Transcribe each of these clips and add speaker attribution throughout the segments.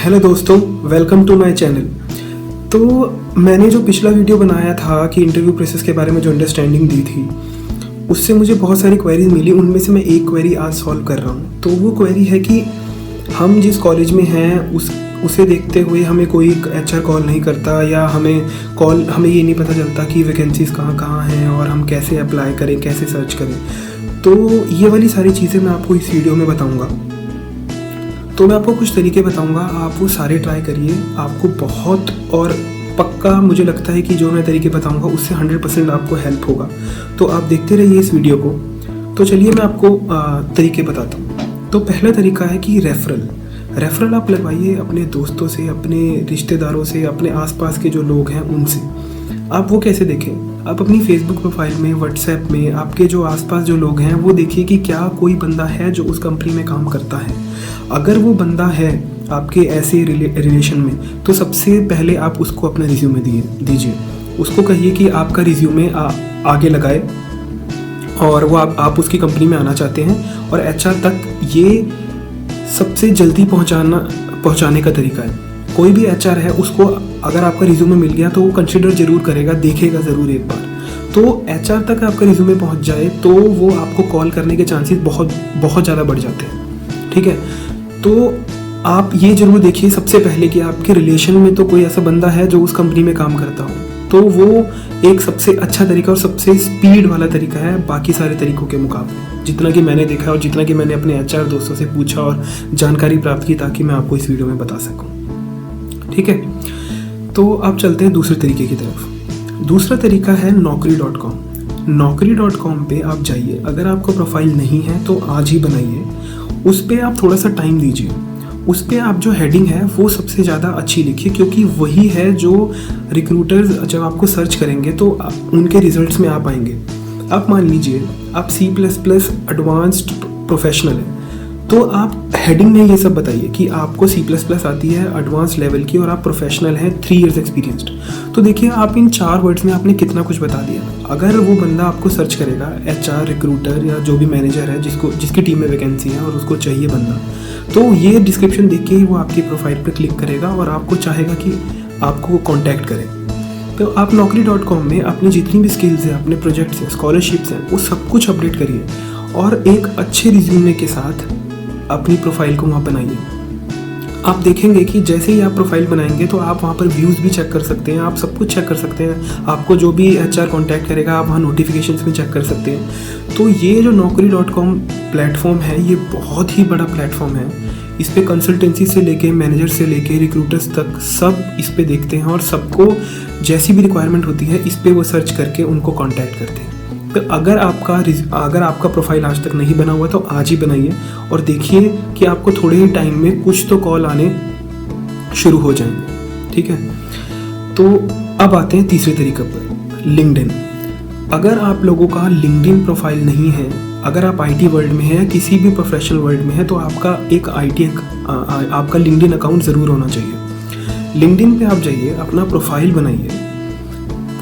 Speaker 1: Hello दोस्तों, welcome to my channel. तो मैंने जो पिछला वीडियो बनाया था कि इंटरव्यू प्रोसेस के बारे में जो अंडरस्टैंडिंग दी थी, उससे मुझे बहुत सारी क्वेरीज मिली। उनमें से मैं एक क्वेरी आज सॉल्व कर रहा हूँ। तो वो क्वेरी है कि हम जिस कॉलेज में हैं उसे देखते हुए हमें कोई एचआर कॉल नहीं करता, या हमें ये नहीं पता चलता कि वैकेंसीज़ कहाँ कहाँ हैं और हम कैसे अप्लाई करें, कैसे सर्च करें। तो ये वाली सारी चीज़ें मैं आपको इस वीडियो में बताऊँगा। तो मैं आपको कुछ तरीके बताऊंगा, आप वो सारे ट्राई करिए। आपको बहुत और पक्का मुझे लगता है कि जो मैं तरीके बताऊंगा उससे 100% आपको हेल्प होगा। तो आप देखते रहिए इस वीडियो को। तो चलिए मैं आपको तरीके बताता हूँ। तो पहला तरीका है कि रेफरल आप लगवाइए अपने दोस्तों से, अपने रिश्तेदारों से, अपने आसपास के जो लोग हैं उनसे। आप वो कैसे देखें, आप अपनी फेसबुक प्रोफाइल में, व्हाट्सएप में आपके जो आसपास जो लोग हैं वो देखिए कि क्या कोई बंदा है जो उस कंपनी में काम करता है। अगर वो बंदा है आपके ऐसे रिलेशन में, तो सबसे पहले आप उसको अपना रिज्यूमे दीजिए। उसको कहिए कि आपका रिज्यूमे आगे लगाए और वो आप उसकी कंपनी में आना चाहते हैं, और एचआर तक ये सबसे जल्दी पहुंचाने का तरीका है। कोई भी एचआर है, उसको अगर आपका रिज्यूमे मिल गया तो वो कंसिडर जरूर करेगा, देखेगा ज़रूर एक बार। तो एचआर तक आपका रिज्यूमे पहुंच जाए तो वो आपको कॉल करने के चांसेस बहुत बहुत ज़्यादा बढ़ जाते हैं। ठीक है, तो आप ये जरूर देखिए सबसे पहले कि आपके रिलेशन में तो कोई ऐसा बंदा है जो उस कंपनी में काम करता हो। तो वो एक सबसे अच्छा तरीका और सबसे स्पीड वाला तरीका है बाकी सारे तरीकों के मुकाबले, जितना कि मैंने देखा और जितना कि मैंने अपने एचआर दोस्तों से पूछा और जानकारी प्राप्त की, ताकि मैं आपको इस वीडियो में बता सकूं। ठीक है, तो आप चलते हैं दूसरे तरीके की तरफ। दूसरा तरीका है naukri.com। naukri.com पे आप जाइए। अगर आपको प्रोफाइल नहीं है तो आज ही बनाइए। उस पर आप थोड़ा सा टाइम दीजिए। उस पर आप जो हेडिंग है वो सबसे ज़्यादा अच्छी लिखिए, क्योंकि वही है जो रिक्रूटर्स जब आपको सर्च करेंगे तो उनके रिजल्ट्स में आप आएंगे। आप मान लीजिए आप C++ एडवांस्ड प्रोफेशनल है, तो आप हेडिंग में ये सब बताइए कि आपको C++ आती है एडवांस लेवल की और आप प्रोफेशनल हैं, 3 इयर्स एक्सपीरियंस्ड। तो देखिए आप इन 4 वर्ड्स में आपने कितना कुछ बता दिया। अगर वो बंदा आपको सर्च करेगा, एचआर, रिक्रूटर या जो भी मैनेजर है जिसकी टीम में वैकेंसी है और उसको चाहिए बंदा, तो ये डिस्क्रिप्शन देख के ही वो आपकी प्रोफाइल पर क्लिक करेगा और आपको चाहेगा कि आपको कॉन्टैक्ट करे। तो आप naukri.com में अपनी जितनी भी स्किल्स हैं, अपने प्रोजेक्ट्स हैं, स्कॉलरशिप्स हैं, वो सब कुछ अपडेट करिए और एक अच्छे रिज्यूमे के साथ अपनी प्रोफाइल को वहाँ बनाइए। आप देखेंगे कि जैसे ही आप प्रोफाइल बनाएंगे तो आप वहाँ पर व्यूज़ भी चेक कर सकते हैं, आप सब कुछ चेक कर सकते हैं। आपको जो भी एचआर कांटेक्ट करेगा आप वहाँ नोटिफिकेशंस में चेक कर सकते हैं। तो ये जो naukri.com प्लेटफॉर्म है, ये बहुत ही बड़ा प्लेटफॉर्म है। इस पे कंसल्टेंसी से लेके, मैनेजर से लेके, रिक्रूटर्स तक सब इस पे देखते हैं और सबको जैसी भी रिक्वायरमेंट होती है इस पे वो सर्च करके उनको कांटेक्ट करते हैं। तो अगर आपका प्रोफाइल आज तक नहीं बना हुआ तो आज ही बनाइए और देखिए कि आपको थोड़े ही टाइम में कुछ तो कॉल आने शुरू हो जाएंगे। ठीक है, तो अब आते हैं तीसरे तरीके पर, लिंक्डइन। अगर आप लोगों का लिंक्डइन प्रोफाइल नहीं है, अगर आप आईटी वर्ल्ड में हैं, किसी भी प्रोफेशनल वर्ल्ड में है, तो आपका एक आपका लिंक्डइन अकाउंट ज़रूर होना चाहिए। लिंक्डइन पे आप जाइए, अपना प्रोफाइल बनाइए,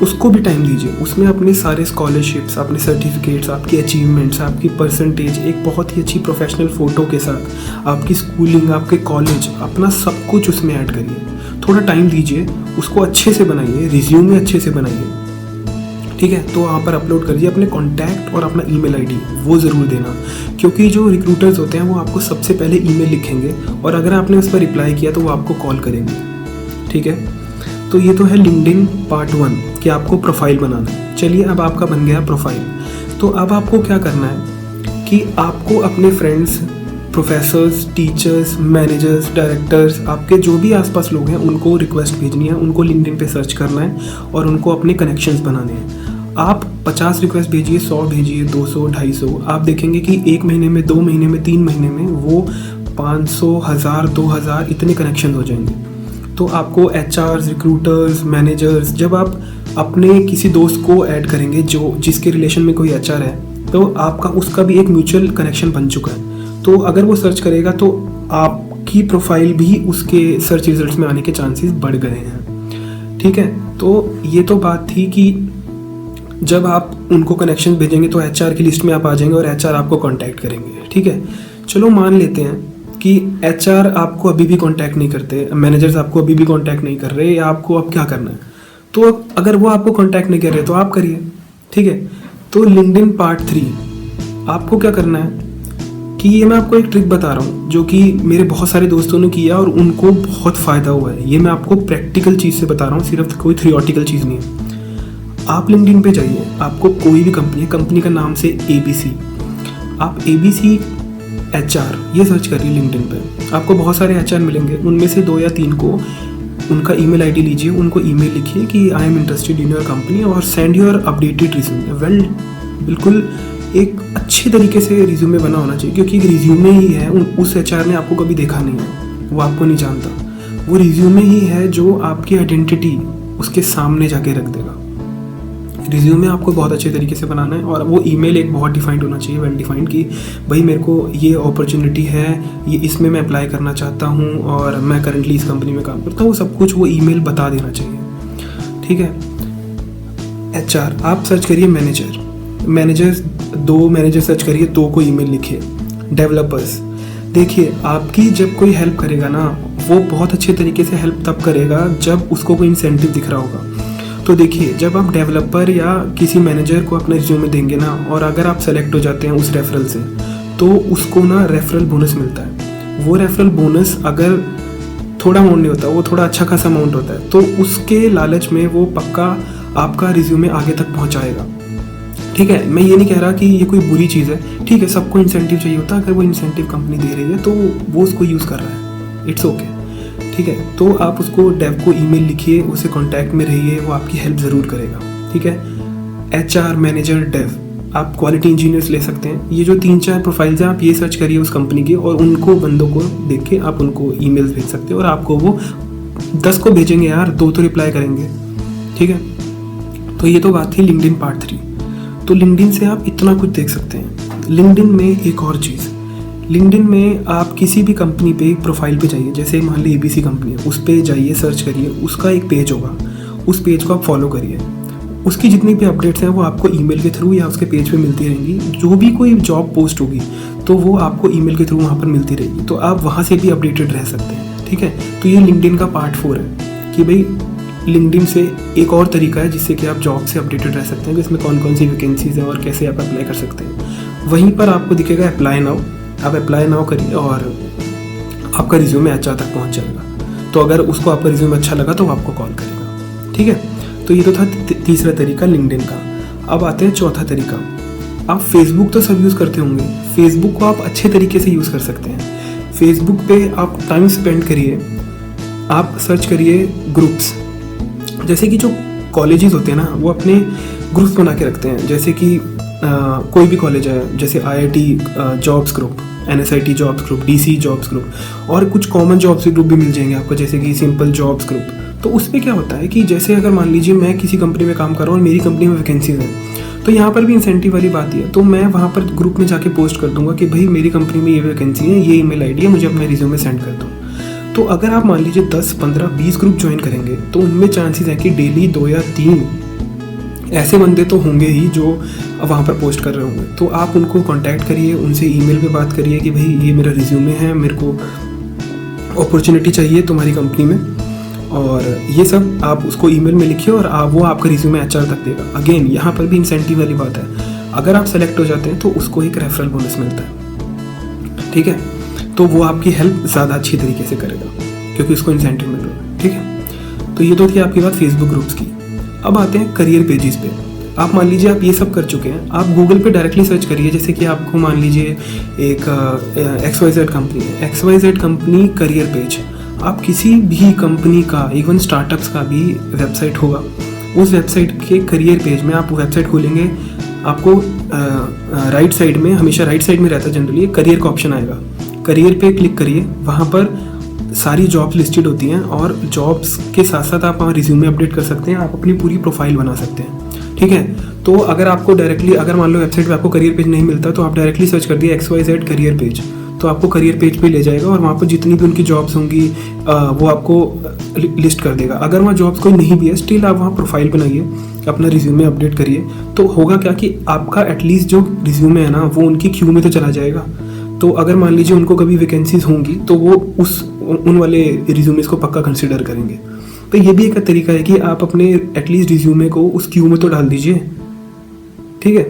Speaker 1: उसको भी टाइम दीजिए। उसमें अपने सारे स्कॉलरशिप्स, अपने सर्टिफिकेट्स, आपकी अचीवमेंट्स, आपकी परसेंटेज, एक बहुत ही अच्छी प्रोफेशनल फ़ोटो के साथ आपकी स्कूलिंग, आपके कॉलेज, अपना सब कुछ उसमें ऐड करिए। थोड़ा टाइम दीजिए, उसको अच्छे से बनाइए, रिज्यूमे अच्छे से बनाइए। ठीक है, तो वहाँ पर अपलोड करिए अपने कॉन्टैक्ट और अपना ईमेल आईडी वो ज़रूर देना, क्योंकि जो रिक्रूटर्स होते हैं वो आपको सबसे पहले ईमेल लिखेंगे और अगर आपने उस पर रिप्लाई किया तो वो आपको कॉल करेंगे। ठीक है, तो ये तो है लिंक्डइन पार्ट 1 कि आपको प्रोफाइल बनाना है। चलिए अब आपका बन गया प्रोफाइल, तो अब आपको क्या करना है कि आपको अपने friends, professors, teachers, managers, directors, आपके जो भी आसपास लोग हैं उनको रिक्वेस्ट भेजनी है, उनको लिंक्डइन पे सर्च करना है और उनको अपने कनेक्शंस बनाने हैं। आप 50 रिक्वेस्ट भेजिए, 100 भेजिए, 200, 250। आप देखेंगे कि 1 महीने में, 2 महीने में, 3 महीने में वो 500, 1000, 2000 इतने कनेक्शन हो जाएंगे। तो आपको एचआर, रिक्रूटर्स, मैनेजर्स, जब आप अपने किसी दोस्त को ऐड करेंगे जिसके रिलेशन में कोई एचआर है, तो आपका उसका भी एक म्यूचुअल कनेक्शन बन चुका है। तो अगर वो सर्च करेगा तो आपकी प्रोफाइल भी उसके सर्च रिजल्ट्स में आने के चांसेस बढ़ गए हैं। ठीक है, तो ये तो बात थी कि जब आप उनको कनेक्शन भेजेंगे तो एचआर की लिस्ट में आप आ जाएंगे और एचआर आपको कांटेक्ट करेंगे। ठीक है, चलो मान लेते हैं कि HR आपको अभी भी कांटेक्ट नहीं करते, मैनेजर्स आपको अभी भी कांटेक्ट नहीं कर रहे, या आपको अब क्या करना है? तो अगर वो आपको कांटेक्ट नहीं कर रहे तो आप करिए, ठीक है। तो लिंक्डइन पार्ट 3 आपको क्या करना है कि ये मैं आपको एक ट्रिक बता रहा हूँ जो कि मेरे बहुत सारे दोस्तों ने किया और उनको बहुत फ़ायदा हुआ है। ये मैं आपको प्रैक्टिकल चीज़ से बता रहा हूँ, सिर्फ कोई थियोरटिकल चीज़ नहीं है। आप लिंक्डइन पे जाइए, आपको कोई भी कंपनी का नाम से ABC, आप ABC HR ये सर्च करिए लिंक्डइन पे, आपको बहुत सारे HR मिलेंगे। उनमें से 2 या 3 को उनका ईमेल ID लीजिए, उनको ईमेल लिखिए कि I am interested in your company और सेंड योर अपडेटेड रिज्यूमे। बिल्कुल एक अच्छे तरीके से रिज्यूमे बना होना चाहिए, क्योंकि रिज्यूमे ही है, उस HR ने आपको कभी देखा नहीं है, वो आपको नहीं जानता। वो रिज्यूमे ही है जो आपकी आइडेंटिटी उसके सामने जाके रख देगा। रिज्यूमे आपको बहुत अच्छे तरीके से बनाना है, और वो ईमेल एक बहुत डिफाइंड होना चाहिए, वेल डिफाइंड, कि भाई मेरे को ये अपॉर्चुनिटी है, ये इसमें मैं अप्लाई करना चाहता हूँ और मैं करंटली इस कंपनी में काम करता हूँ, वो सब कुछ वो ईमेल बता देना चाहिए, ठीक है। HR आप सर्च करिए मैनेजर्स 2 मैनेजर सर्च करिए, 2 को ईमेल लिखिए। डेवलपर्स देखिए, आपकी जब कोई हेल्प करेगा ना, वो बहुत अच्छे तरीके से हेल्प तब करेगा जब उसको कोई इंसेंटिव दिख रहा होगा। तो देखिए, जब आप डेवलपर या किसी मैनेजर को अपना रिज्यूमे देंगे ना, और अगर आप सेलेक्ट हो जाते हैं उस रेफरल से, तो उसको ना रेफरल बोनस मिलता है। वो रेफरल बोनस अगर थोड़ा अमाउंट नहीं होता, वो थोड़ा अच्छा खासा अमाउंट होता है, तो उसके लालच में वो पक्का आपका रिज्यूमे आगे तक पहुंचाएगा, ठीक है। मैं ये नहीं कह रहा कि ये कोई बुरी चीज़ है, ठीक है, सबको इंसेंटिव चाहिए होता है। अगर वो इंसेंटिव कंपनी दे रही है तो वो उसको यूज़ कर रहा है, इट्स ओके, ठीक है। तो आप उसको डेव को ईमेल लिखिए, उससे कांटेक्ट में रहिए, वो आपकी हेल्प ज़रूर करेगा, ठीक है। HR मैनेजर डेव, आप क्वालिटी इंजीनियर्स ले सकते हैं। ये जो 3-4 प्रोफाइल्स हैं, आप ये सर्च करिए उस कंपनी की, और उनको बंदों को देख के आप उनको ईमेल्स भेज सकते हैं, और आपको वो 10 को भेजेंगे यार, 2 तो रिप्लाई करेंगे, ठीक है। तो ये तो बात थी लिंक्डइन पार्ट 3। तो लिंक्डइन से आप इतना कुछ देख सकते हैं। लिंक्डइन में एक और चीज़, लिंक्डइन में आप किसी भी कंपनी पे एक प्रोफाइल पे जाइए, जैसे मान ली ABC कंपनी है, उस पे जाइए, सर्च करिए, उसका एक पेज होगा, उस पेज को आप फॉलो करिए। उसकी जितनी भी अपडेट्स हैं वो आपको ईमेल के थ्रू या उसके पेज पे मिलती रहेंगी। जो भी कोई जॉब पोस्ट होगी तो वो आपको ईमेल के थ्रू वहाँ पर मिलती रहेगी, तो आप वहाँ से भी अपडेटेड रह सकते हैं, ठीक है। तो ये लिंक्डइन का पार्ट 4 है कि भाई लिंक्डइन से एक और तरीका है जिससे कि आप जॉब से अपडेटेड रह सकते हैं कि इसमें कौन कौन सी वैकेंसीज हैं और कैसे आप अप्लाई कर सकते हैं। वहीं पर आपको दिखेगा अप्लाई नाउ, आप अप्लाई नाउ करिए और आपका रिज्यूमे HR तक पहुंच जाएगा। तो अगर उसको आपका रिज्यूमे अच्छा लगा तो वो आपको कॉल करेगा, ठीक है। तो ये तो था तीसरा तरीका लिंक्डइन का। अब आते हैं चौथा तरीका। आप फेसबुक तो सब यूज़ करते होंगे, फेसबुक को आप अच्छे तरीके से यूज़ कर सकते हैं। फेसबुक पे आप टाइम स्पेंड करिए, आप सर्च करिए ग्रुप्स। जैसे कि जो कॉलेजेस होते हैं ना, वो अपने ग्रुप्स बना के रखते हैं, जैसे कि कोई भी कॉलेज है, जैसे IIT jobs group, NSIT jobs group, DC jobs group, और कुछ कॉमन जॉब्स ग्रुप भी मिल जाएंगे आपको, जैसे कि सिंपल जॉब्स ग्रुप। तो उस पर क्या होता है कि जैसे अगर मान लीजिए मैं किसी कंपनी में काम कर रहा हूँ और मेरी कंपनी में वैकेंसीज हैं, तो यहाँ पर भी इंसेंटिव वाली बात है। तो मैं वहाँ पर ग्रुप में जाके पोस्ट कर दूंगा कि भाई मेरी कंपनी में ये वैकेंसी है, ये ईमेल ID है, मुझे अपना रिज्यूमे सेंड कर दो। तो अगर आप मान लीजिए 10, 15, 20 ग्रुप ज्वाइन करेंगे, तो उनमें चांसेस है कि डेली 2 या 3 ऐसे बंदे तो होंगे ही जो वहाँ पर पोस्ट कर रहे होंगे। तो आप उनको कांटेक्ट करिए, उनसे ईमेल पे बात करिए कि भाई ये मेरा रिज्यूमे है, मेरे को अपॉर्चुनिटी चाहिए तुम्हारी कंपनी में, और ये सब आप उसको ईमेल में लिखिए और वो आपका रिज्यूमे HR तक देगा। अगेन यहाँ पर भी इंसेंटिव वाली बात है, अगर आप सेलेक्ट हो जाते हैं तो उसको एक रेफरल बोनस मिलता है, ठीक है। तो वो आपकी हेल्प ज़्यादा अच्छी तरीके से करेगा क्योंकि उसको इंसेंटिव मिल रहा है, ठीक है। तो ये तो थी आपकी बात फेसबुक ग्रुप्स की। अब आते हैं करियर पेजेस पे। आप मान लीजिए आप ये सब कर चुके हैं, आप गूगल पे डायरेक्टली सर्च करिए, जैसे कि आपको मान लीजिए एक XYZ कंपनी है, XYZ कंपनी करियर पेज। आप किसी भी कंपनी का, इवन स्टार्टअप्स का भी वेबसाइट होगा, उस वेबसाइट के करियर पेज में आप वेबसाइट खोलेंगे, आपको राइट साइड में, हमेशा राइट साइड में रहता है जनरली, करियर का ऑप्शन आएगा। करियर पे क्लिक करिए, वहाँ पर सारी जॉब्स लिस्टेड होती हैं, और जॉब्स के साथ साथ आप वहाँ रिज्यूमे अपडेट कर सकते हैं, आप अपनी पूरी प्रोफाइल बना सकते हैं, ठीक है। तो अगर आपको डायरेक्टली, अगर मान लो वेबसाइट पे आपको करियर पेज नहीं मिलता, तो आप डायरेक्टली सर्च कर दिए XYZ करियर पेज, तो आपको करियर पेज पे ले जाएगा और वहाँ पर जितनी भी उनकी जॉब्स होंगी वो आपको लिस्ट कर देगा। अगर वहाँ जॉब्स कोई नहीं भी है, स्टिल आप वहाँ प्रोफाइल बनाइए, अपना रिज्यूमे अपडेट करिए, तो होगा क्या कि आपका एटलीस्ट जो रिज्यूमे है ना, वो उनकी क्यू में तो चला जाएगा। तो अगर मान लीजिए उनको कभी वैकेंसीज होंगी तो वो उन वाले रिज्यूमेस को पक्का कंसिडर करेंगे। तो ये भी एक तरीका है कि आप अपने एटलीस्ट रिज्यूमे को उस क्यू में तो डाल दीजिए, ठीक है।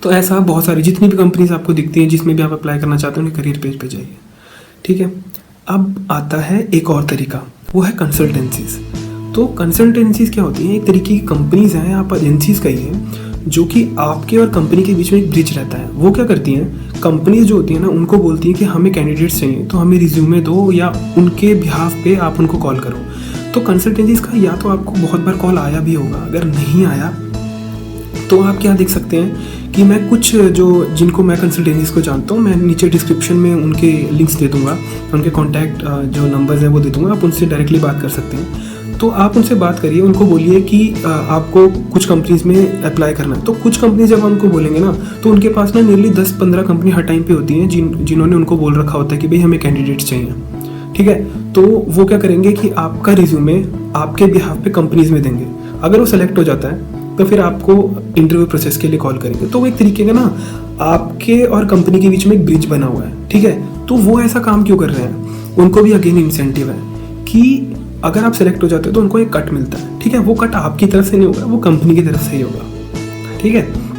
Speaker 1: तो ऐसा बहुत सारी जितनी भी कंपनीज आपको दिखती हैं जिसमें भी आप अप्लाई करना चाहते हैं उनके करियर पेज पे जाइए, ठीक है। अब आता है एक और तरीका, वो है कंसल्टेंसीज। तो कंसल्टेंसीज क्या होती हैं? एक तरीके की कंपनीज हैं, आप एजेंसीज कहिए, जो कि आपके और कंपनी के बीच में एक ब्रिज रहता है। वो क्या करती हैं, कंपनीज जो होती हैं ना उनको बोलती हैं कि हमें कैंडिडेट्स चाहिए तो हमें रिज्यूमे दो, या उनके बिहाफ पे आप उनको कॉल करो। तो कंसल्टेंसीज का या तो आपको बहुत बार कॉल आया भी होगा, अगर नहीं आया तो आप क्या देख सकते हैं कि मैं कुछ जिनको मैं कंसल्टेंसीज को जानता हूँ, मैं नीचे डिस्क्रिप्शन में उनके लिंक्स दे दूँगा, उनके कॉन्टैक्ट जो नंबर्स हैं वो दे दूँगा, आप उनसे डायरेक्टली बात कर सकते हैं। तो आप उनसे बात करिए, उनको बोलिए कि आपको कुछ कंपनीज में अप्लाई करना है। तो कुछ कंपनी जब उनको बोलेंगे ना तो उनके पास ना नियरली 10-15 कंपनी हर टाइम पे होती हैं जिन्होंने उनको बोल रखा होता है कि भाई हमें कैंडिडेट्स चाहिए, ठीक है। तो वो क्या करेंगे कि आपका रिज्यूमे आपके बिहाफ पे कंपनीज में देंगे। अगर वो सेलेक्ट हो जाता है तो फिर आपको इंटरव्यू प्रोसेस के लिए कॉल करेंगे। तो वो एक तरीके का ना आपके और कंपनी के बीच में एक ब्रिज बना हुआ है, ठीक है। तो वो ऐसा काम क्यों कर रहे हैं? उनको भी अगेन इंसेंटिव है कि अगर आप सेलेक्ट हो जाते हो तो उनको एक कट मिलता है, ठीक है। वो कट आपकी तरफ से नहीं होगा, वो कंपनी की तरफ से ही होगा, ठीक है।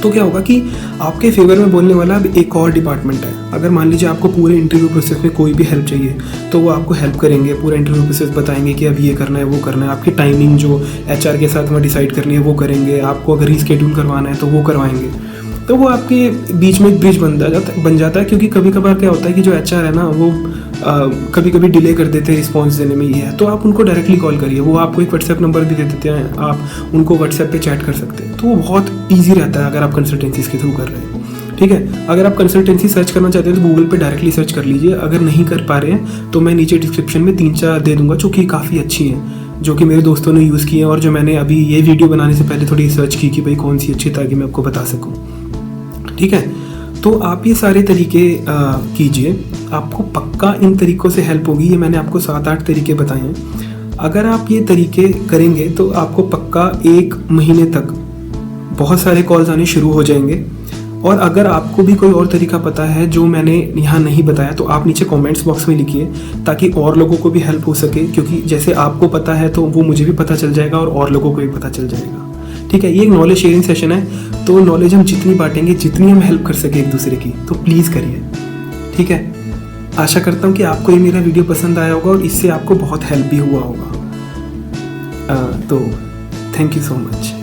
Speaker 1: तो क्या होगा कि आपके फेवर में बोलने वाला अब एक और डिपार्टमेंट है। अगर मान लीजिए आपको पूरे इंटरव्यू प्रोसेस में कोई भी हेल्प चाहिए तो वो आपको हेल्प करेंगे, पूरा इंटरव्यू प्रोसेस बताएंगे कि अब ये करना है वो करना है, आपकी टाइमिंग जो HR के साथ में डिसाइड करनी है वो करेंगे, आपको अगर रीस्केड्यूल करवाना है तो वो करवाएंगे। तो वो आपके बीच में एक ब्रिज बन जाता है, क्योंकि कभी कभार क्या होता है कि जो HR है ना वो कभी कभी डिले कर देते हैं रिस्पॉन्स देने में, ये है। तो आप उनको डायरेक्टली कॉल करिए, वो आपको एक व्हाट्सएप नंबर भी दे देते हैं, आप उनको व्हाट्सएप पे चैट कर सकते हैं। तो वो बहुत ईजी रहता है अगर आप कंसल्टेंसीज के थ्रू कर रहे हैं, ठीक है। अगर आप कंसल्टेंसी सर्च करना चाहते हैं तो गूगल पे डायरेक्टली सर्च कर लीजिए। अगर नहीं कर पा रहे हैं तो मैं नीचे डिस्क्रिप्शन में 3-4 दे दूंगा जो कि काफ़ी अच्छी हैं, जो कि मेरे दोस्तों ने यूज़ की हैं और जो मैंने अभी ये वीडियो बनाने से पहले थोड़ी सर्च की कि भाई कौन सी अच्छी, ताकि मैं आपको बता सकूँ, ठीक है। तो आप ये सारे तरीके कीजिए, आपको पक्का इन तरीक़ों से हेल्प होगी। ये मैंने आपको 7-8 तरीके बताए हैं। अगर आप ये तरीके करेंगे तो आपको पक्का 1 महीने तक बहुत सारे कॉल्स आने शुरू हो जाएंगे। और अगर आपको भी कोई और तरीका पता है जो मैंने यहाँ नहीं बताया तो आप नीचे कमेंट्स बॉक्स में लिखिए, ताकि और लोगों को भी हेल्प हो सके। क्योंकि जैसे आपको पता है तो वो मुझे भी पता चल जाएगा और लोगों को भी पता चल जाएगा, ठीक है। ये एक नॉलेज शेयरिंग सेशन है, तो नॉलेज हम जितनी बांटेंगे, जितनी हम हेल्प कर सके एक दूसरे की, तो प्लीज़ करिए, ठीक है। आशा करता हूँ कि आपको ये मेरा वीडियो पसंद आया होगा और इससे आपको बहुत हेल्प भी हुआ होगा। तो थैंक यू सो मच।